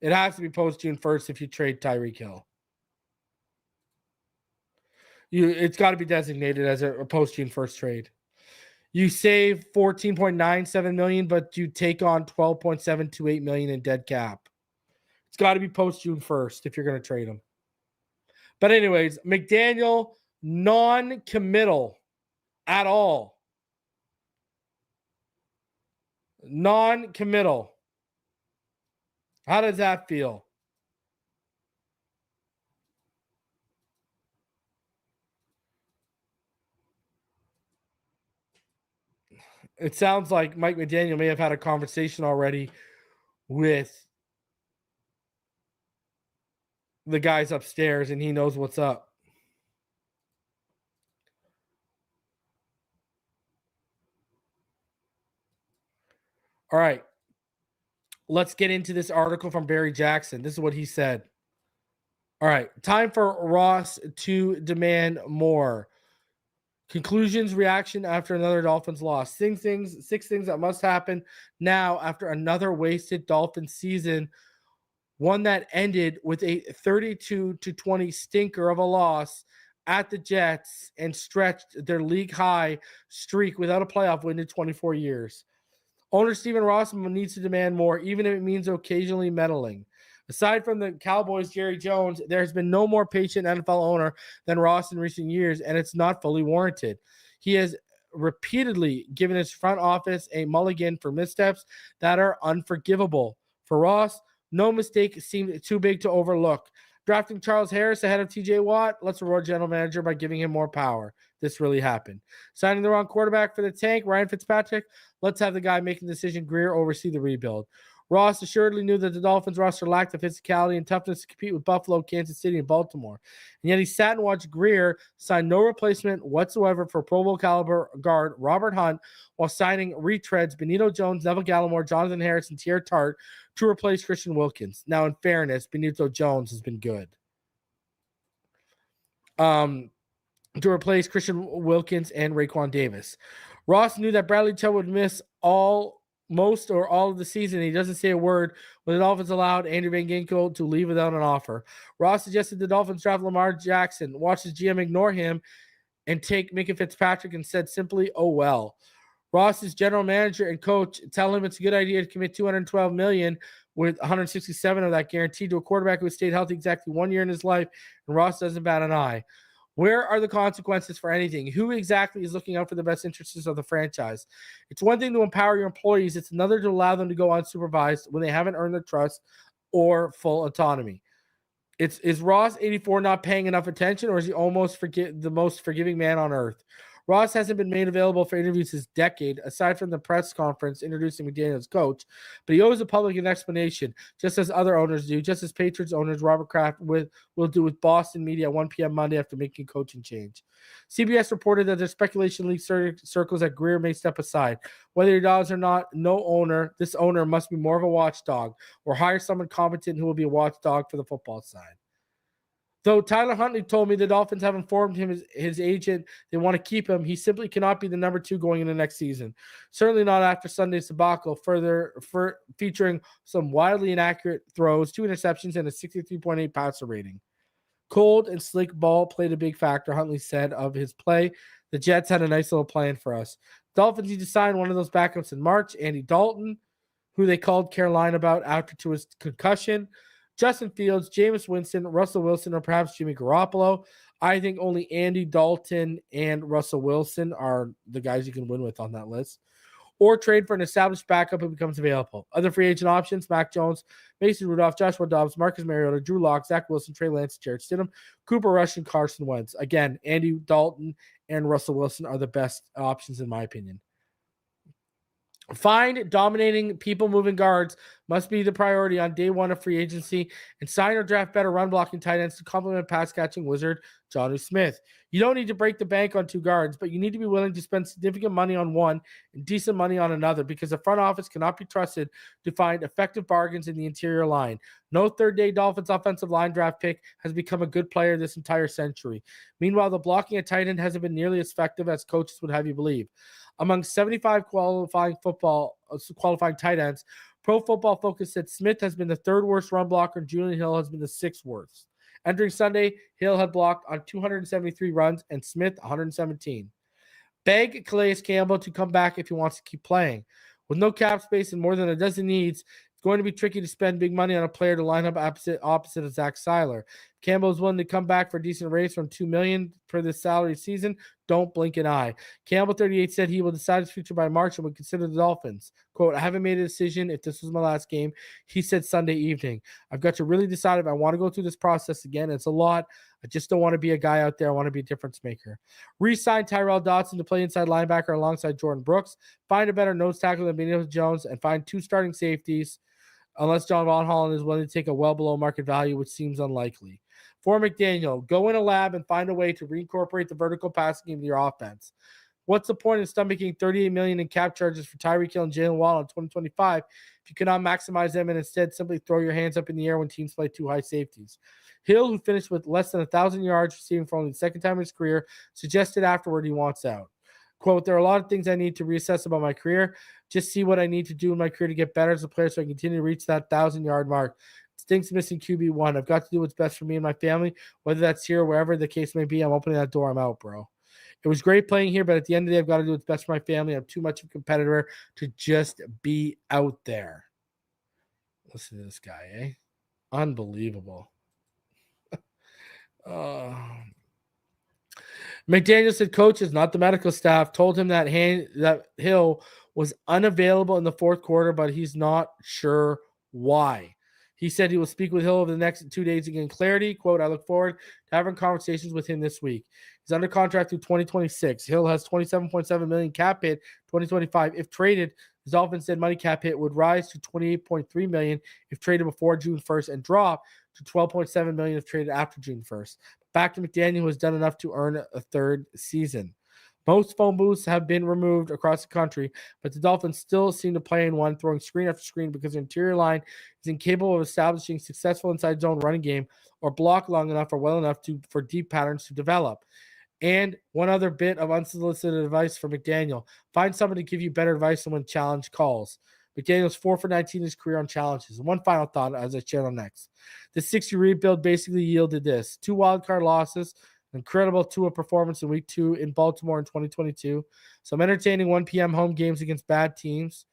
It has to be post June 1st if you trade Tyreek Hill. It's got to be designated as a post June 1st trade. You save $14.97 million, but you take on $12.728 million in dead cap. It's got to be post June 1st if you're going to trade him. But anyways, McDaniel, non-committal at all. Non-committal. How does that feel? It sounds like Mike McDaniel may have had a conversation already with the guys upstairs, and he knows what's up. All right. Let's get into this article from Barry Jackson. This is what he said. All right. Time for Ross to demand more. Conclusions, reaction after another Dolphins loss. Six things that must happen now after another wasted Dolphins season. One that ended with a 32-20 stinker of a loss at the Jets and stretched their league high streak without a playoff win in 24 years. Owner Stephen Ross needs to demand more, even if it means occasionally meddling. Aside from the Cowboys' Jerry Jones, there has been no more patient NFL owner than Ross in recent years, and it's not fully warranted. He has repeatedly given his front office a mulligan for missteps that are unforgivable. For Ross, no mistake seemed too big to overlook. Drafting Charles Harris ahead of TJ Watt, let's reward general manager by giving him more power. This really happened. Signing the wrong quarterback for the tank, Ryan Fitzpatrick, let's have the guy making the decision, Grier, oversee the rebuild. Ross assuredly knew that the Dolphins roster lacked the physicality and toughness to compete with Buffalo, Kansas City, and Baltimore. And yet he sat and watched Grier sign no replacement whatsoever for Pro Bowl caliber guard Robert Hunt while signing retreads Benito Jones, Neville Gallimore, Jonathan Harris, and Tier Tart to replace Christian Wilkins. Now, in fairness, Benito Jones has been good. To replace Christian Wilkins and Raekwon Davis. Ross knew that Bradley Chubb would miss most or all of the season. He doesn't say a word when the Dolphins allowed Andrew Van Ginkel to leave without an offer. Ross suggested the Dolphins draft Lamar Jackson. Watch his GM ignore him and take Minka Fitzpatrick and said simply, oh well. Ross's general manager and coach tell him it's a good idea to commit $212 million with $167 of that guaranteed to a quarterback who has stayed healthy exactly 1 year in his life, and Ross doesn't bat an eye. Where are the consequences for anything? Who exactly is looking out for the best interests of the franchise? It's one thing to empower your employees. It's another to allow them to go unsupervised when they haven't earned their trust or full autonomy. Is Ross 84 not paying enough attention, or is he almost the most forgiving man on earth? Ross hasn't been made available for interviews this decade, aside from the press conference introducing McDaniel's coach, but he owes the public an explanation, just as other owners do, just as Patriots owners Robert Kraft will do with Boston media at 1 p.m. Monday after making coaching change. CBS reported that there's speculation league circles that Grier may step aside. Whether he does or not, this owner must be more of a watchdog or hire someone competent who will be a watchdog for the football side. Though Tyler Huntley told me the Dolphins have informed him his agent they want to keep him, he simply cannot be the number 2 going into next season. Certainly not after Sunday's debacle, featuring some wildly inaccurate throws, 2 interceptions, and a 63.8 passer rating. Cold and slick ball played a big factor, Huntley said of his play. The Jets had a nice little plan for us. Dolphins need to sign one of those backups in March, Andy Dalton, who they called Carolina about after his concussion. Justin Fields, Jameis Winston, Russell Wilson, or perhaps Jimmy Garoppolo. I think only Andy Dalton and Russell Wilson are the guys you can win with on that list. Or trade for an established backup who becomes available. Other free agent options, Mac Jones, Mason Rudolph, Joshua Dobbs, Marcus Mariota, Drew Lock, Zach Wilson, Trey Lance, Jared Stidham, Cooper Rush, and Carson Wentz. Again, Andy Dalton and Russell Wilson are the best options in my opinion. Find dominating people-moving guards must be the priority on day 1 of free agency, and sign or draft better run-blocking tight ends to complement pass-catching wizard Jonnu Smith. You don't need to break the bank on 2 guards, but you need to be willing to spend significant money on one and decent money on another, because the front office cannot be trusted to find effective bargains in the interior line. No third-day Dolphins offensive line draft pick has become a good player this entire century. Meanwhile, the blocking at tight end hasn't been nearly as effective as coaches would have you believe. Among 75 qualifying tight ends, Pro Football Focus said Smith has been the 3rd worst run blocker and Julian Hill has been the 6th worst. Entering Sunday, Hill had blocked on 273 runs and Smith 117. Beg Calais Campbell to come back if he wants to keep playing. With no cap space and more than a dozen needs, it's going to be tricky to spend big money on a player to line up opposite of Zach Seiler. Campbell is willing to come back for a decent raise from $2 million for this salary season. Don't blink an eye. Campbell 38 said he will decide his future by March and would consider the Dolphins. Quote, I haven't made a decision if this was my last game. He said Sunday evening. I've got to really decide if I want to go through this process again. It's a lot. I just don't want to be a guy out there. I want to be a difference maker. Re-sign Tyrell Dodson to play inside linebacker alongside Jordan Brooks. Find a better nose tackle than Benito Jones and find 2 starting safeties unless John Von Holland is willing to take a well below market value, which seems unlikely. For McDaniel, go in a lab and find a way to reincorporate the vertical passing game to your offense. What's the point of stomaching $38 million in cap charges for Tyreek Hill and Jalen Waddle in 2025 if you cannot maximize them and instead simply throw your hands up in the air when teams play 2 high safeties? Hill, who finished with less than 1,000 yards receiving for only the 2nd time in his career, suggested afterward he wants out. Quote, there are a lot of things I need to reassess about my career. Just see what I need to do in my career to get better as a player so I can continue to reach that 1,000-yard mark. Stinks missing QB1. I've got to do what's best for me and my family, whether that's here or wherever the case may be. I'm opening that door. I'm out, bro. It was great playing here, but at the end of the day, I've got to do what's best for my family. I'm too much of a competitor to just be out there. Listen to this guy, eh? Unbelievable. McDaniel said coaches, not the medical staff, told him that Hill was unavailable in the fourth quarter, but he's not sure why. He said he will speak with Hill over the next 2 days to gain clarity. Quote, I look forward to having conversations with him this week. He's under contract through 2026. Hill has $27.7 million cap hit 2025. If traded, the Dolphins said money cap hit would rise to $28.3 million if traded before June 1st and drop to $12.7 million if traded after June 1st. Back to McDaniel, who has done enough to earn a third season. Most phone booths have been removed across the country, but the Dolphins still seem to play in one, throwing screen after screen because the interior line is incapable of establishing successful inside zone running game or block long enough or well enough for deep patterns to develop. And one other bit of unsolicited advice for McDaniel. Find someone to give you better advice than when challenge calls. McDaniel's 4 for 19 in his career on challenges. One final thought as I share on next. The 6-year rebuild basically yielded this. 2 wildcard losses, incredible Tua performance in week 2 in Baltimore in 2022. Some entertaining 1 p.m. home games against bad teams.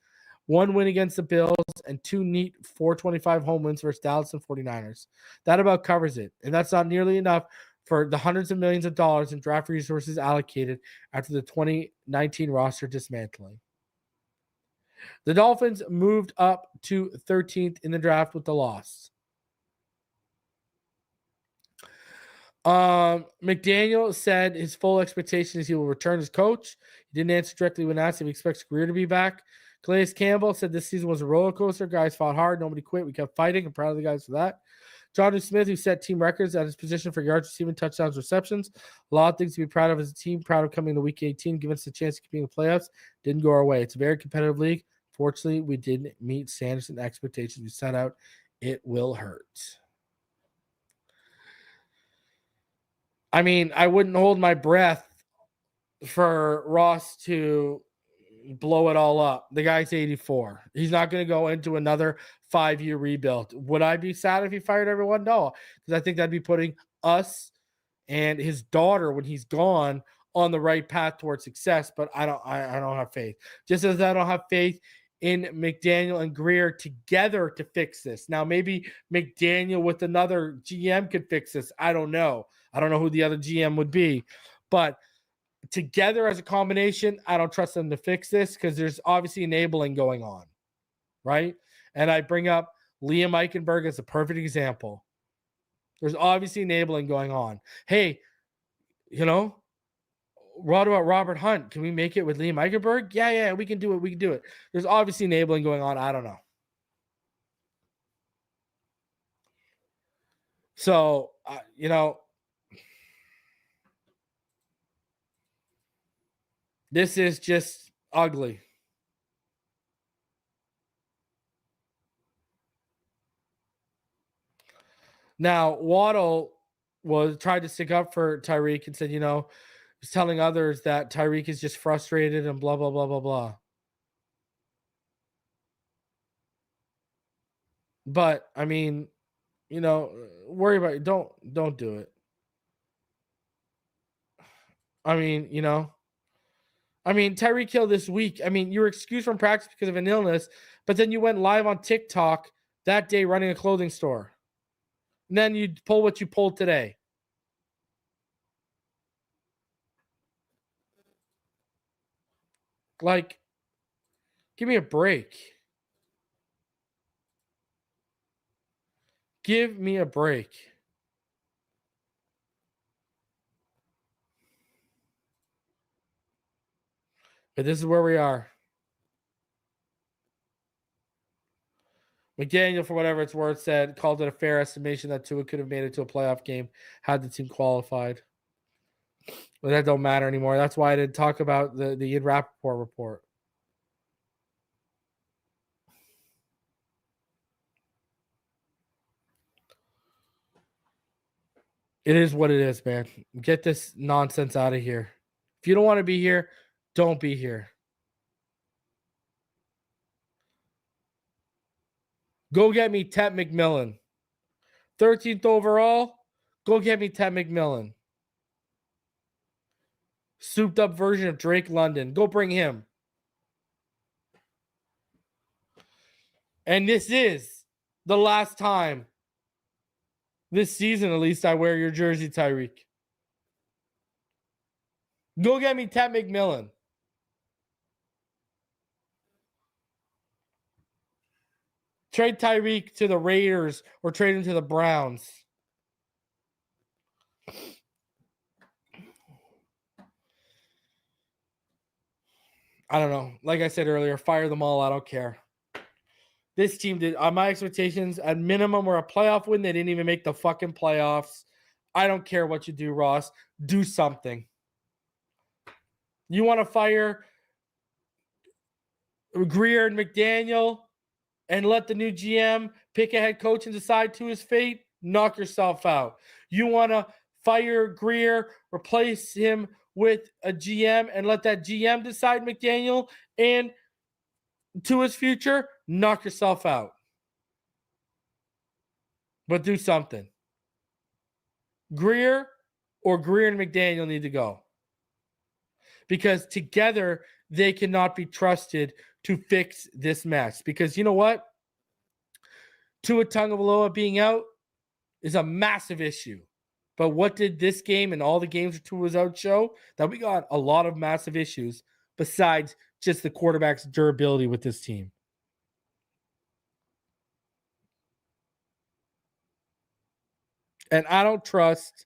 1 win against the Bills and 2 neat 425 home wins versus Dallas and 49ers. That about covers it. And that's not nearly enough for the hundreds of millions of dollars in draft resources allocated after the 2019 roster dismantling. The Dolphins moved up to 13th in the draft with the loss. McDaniel said his full expectation is he will return as coach. He didn't answer directly when asked if he expects Grier to be back. Calais Campbell said this season was a roller coaster. Guys fought hard. Nobody quit. We kept fighting. I'm proud of the guys for that. John Smith, who set team records at his position for yards receiving, touchdowns, receptions. A lot of things to be proud of as a team. Proud of coming to week 18, giving us a chance to compete in the playoffs. Didn't go our way. It's a very competitive league. Fortunately, we didn't meet Sanderson expectations we set out. It will hurt. I mean, I wouldn't hold my breath for Ross to blow it all up. The guy's 84. He's not going to go into another 5-year rebuild. Would I be sad if he fired everyone? No, because I think that'd be putting us and his daughter when he's gone on the right path towards success. But I don't have faith. Just as I don't have faith in McDaniel and Grier together to fix this. Now, maybe McDaniel with another GM could fix this. I don't know. I don't know who the other GM would be. But together as a combination, I don't trust them to fix this because there's obviously enabling going on, right? And I bring up Liam Eichenberg as a perfect example. There's obviously enabling going on. Hey, what about Robert Hunt? Can we make it with Liam Eichenberg? Yeah, we can do it. We can do it. There's obviously enabling going on. I don't know. So, this is just ugly. Now, Waddle tried to stick up for Tyreek and said, he's telling others that Tyreek is just frustrated and blah, blah, blah, blah, blah. But, I mean, worry about it. Don't do it. I mean, Tyreek Hill this week. I mean, you were excused from practice because of an illness, but then you went live on TikTok that day running a clothing store. And then you pull what you pulled today. Like, give me a break. Give me a break. But this is where we are. McDaniel, for whatever it's worth, called it a fair estimation that Tua could have made it to a playoff game had the team qualified. But that don't matter anymore. That's why I didn't talk about the Ian Rappaport report. It is what it is, man. Get this nonsense out of here. If you don't want to be here, don't be here. Go get me Ted McMillan. 13th overall, go get me Ted McMillan. souped up version of Drake London. Go bring him. And this is the last time this season, at least, I wear your jersey, Tyreek. Go get me Ted McMillan. Trade Tyreek to the Raiders or trade him to the Browns. I don't know. Like I said earlier, fire them all. I don't care. This team did, on my expectations, at minimum, were a playoff win. They didn't even make the fucking playoffs. I don't care what you do, Ross. Do something. You want to fire Grier and McDaniel and let the new GM pick a head coach and decide to his fate? Knock yourself out. You want to fire Grier, replace him with a GM and let that GM decide McDaniel and to his future? Knock yourself out. But do something. Grier or Grier and McDaniel need to go. Because together, they cannot be trusted to fix this mess. Because you know what? Tua Tagovailoa being out is a massive issue. But what did this game and all the games where Tua was out show? That we got a lot of massive issues besides just the quarterback's durability with this team. And I don't trust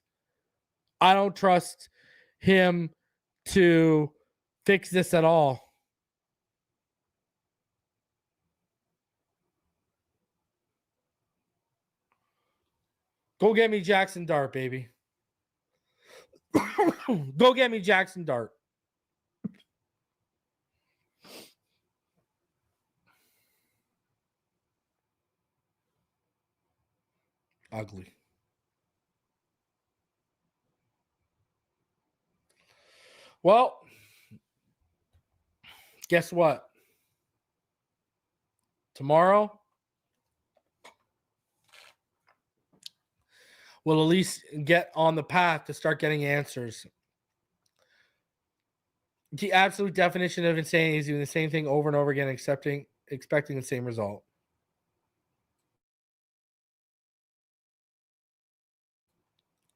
him to fix this at all. Go get me Jackson Dart, baby. Go get me Jackson Dart. Ugly. Well, guess what? Tomorrow, we'll at least get on the path to start getting answers. The absolute definition of insanity is doing the same thing over and over again, expecting the same result.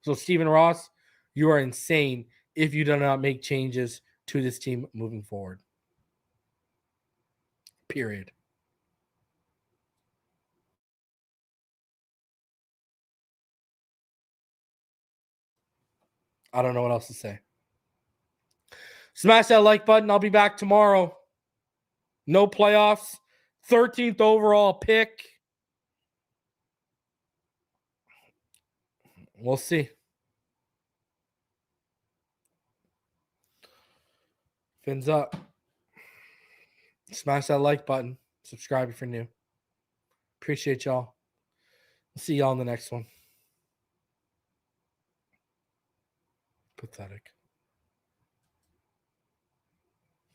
So, Stephen Ross, you are insane if you do not make changes to this team moving forward. Period. I don't know what else to say. Smash that like button. I'll be back tomorrow. No playoffs. 13th overall pick. We'll see. Fins up. Smash that like button. Subscribe if you're new. Appreciate y'all. I'll see y'all in the next one. Pathetic.